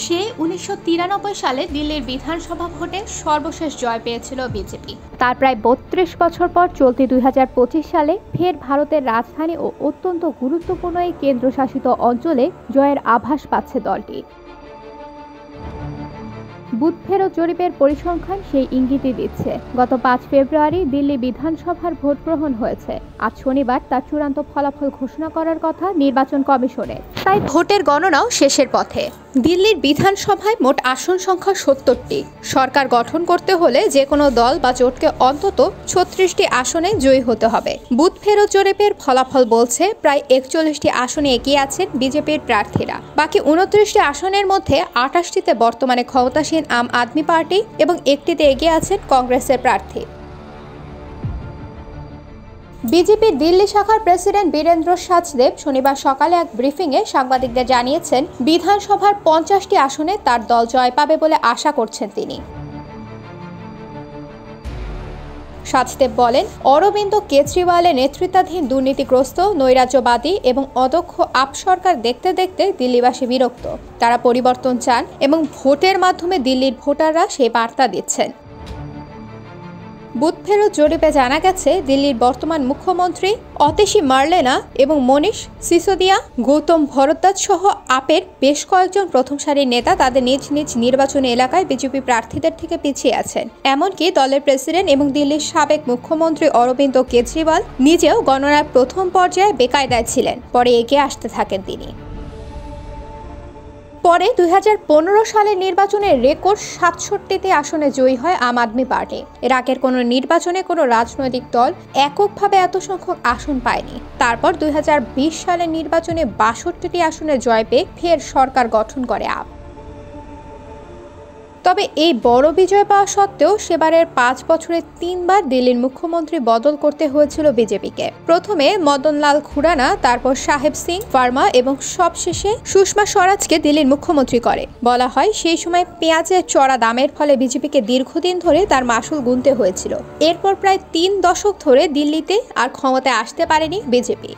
সে ১৯৯৩ সালে দিল্লির বিধানসভা ভোটে সর্বশেষ জয় পেয়েছিল বিজেপি। তার প্রায় ৩২ বছর পর চলতি ২০২৫ সালে ফের ভারতের রাজধানী ও অত্যন্ত গুরুত্বপূর্ণ এই কেন্দ্রশাসিত অঞ্চলে জয়ের আভাস পাচ্ছে দলটি। বুথ ফেরত জরিপের পরিসংখ্যান সেই ইঙ্গিতই দিচ্ছে। গত ৫ ফেব্রুয়ারি দিল্লি বিধানসভার ভোট গ্রহণ হয়েছে। আজ শনিবার তার চূড়ান্ত ফলাফল ঘোষণা করার কথা নির্বাচন কমিশনের। তাই ভোটের গণনাও শেষের পথে। দিল্লির বিধানসভায় মোট আসন সংখ্যা ৭০টি। সরকার গঠন করতে হলে যে কোনো দল বা জোটকে অন্তত ৩৬টি আসনে জয়ী হতে হবে। বুথ ফেরত জরিপের ফলাফল বলছে প্রায় ৪১টি আসনে এগিয়ে আছেন বিজেপির প্রার্থীরা। বাকি ২৯টি আসনের মধ্যে ২৮টিতে বর্তমানে ক্ষমতাসীন আম আদমি পার্টি এবং একটিতে এগিয়ে আছেন কংগ্রেসের প্রার্থী। বিজেপির দিল্লি শাখার প্রেসিডেন্ট বীরেন্দ্র সাচদেব শনিবার সকালে এক ব্রিফিংয়ে সাংবাদিকদের জানিয়েছেন, বিধানসভার ৫০টি আসনে তার দল জয় পাবে বলে আশা করছেন তিনি। সাচদেব বলেন, অরবিন্দ কেজরিওয়ালের নেতৃত্বাধীন দুর্নীতিগ্রস্ত, নৈরাজ্যবাদী এবং অদক্ষ আপ সরকার দেখতে দেখতে দিল্লিবাসী বিরক্ত। তারা পরিবর্তন চান এবং ভোটের মাধ্যমে দিল্লির ভোটাররা সেই বার্তা দিচ্ছেন। বুথ ফেরত জরিপে জানা গেছে, দিল্লির বর্তমান মুখ্যমন্ত্রী অতিশী মার্লেনা এবং মনীষ সিসোদিয়া, গৌতম ভরদ্বাজ সহ আপের বেশ কয়েকজন প্রথম সারির নেতা তাদের নিজ নিজ নির্বাচনী এলাকায় বিজেপি প্রার্থীদের থেকে পিছিয়ে আছেন। এমনকি দলের প্রেসিডেন্ট এবং দিল্লির সাবেক মুখ্যমন্ত্রী অরবিন্দ কেজরিওয়াল নিজেও গণনার প্রথম পর্যায়ে বেকায়দায় ছিলেন, পরে এগিয়ে আসতে থাকেন তিনি। পরে ২০১৫ সালের নির্বাচনে রেকর্ড ৬৭টি আসনে জয়ী হয় আম আদমি পার্টি। এর আগের কোনো নির্বাচনে কোনো রাজনৈতিক দল এককভাবে এত সংখ্যক আসন পায়নি। তারপর ২০২০ সালের নির্বাচনে ৬২টি আসনে জয় পেয়ে ফের সরকার গঠন করে আপ। তবে এই বড় বিজয় পাওয়া সত্ত্বেও সেবারের ৫ বছরে ৩বার দিল্লির মুখ্যমন্ত্রী বদল করতে হয়েছিল বিজেপিকে। প্রথমে মদন লাল খুরানা, তারপর সাহেব সিং ফার্মা এবং সবশেষে সুষমা স্বরাজকে দিল্লির মুখ্যমন্ত্রী করে। বলা হয়, সেই সময় পেঁয়াজের চড়া দামের ফলে বিজেপিকে দীর্ঘদিন ধরে তার মাসুল গুনতে হয়েছিল। এরপর প্রায় ৩ দশক ধরে দিল্লিতে আর ক্ষমতায় আসতে পারেনি বিজেপি।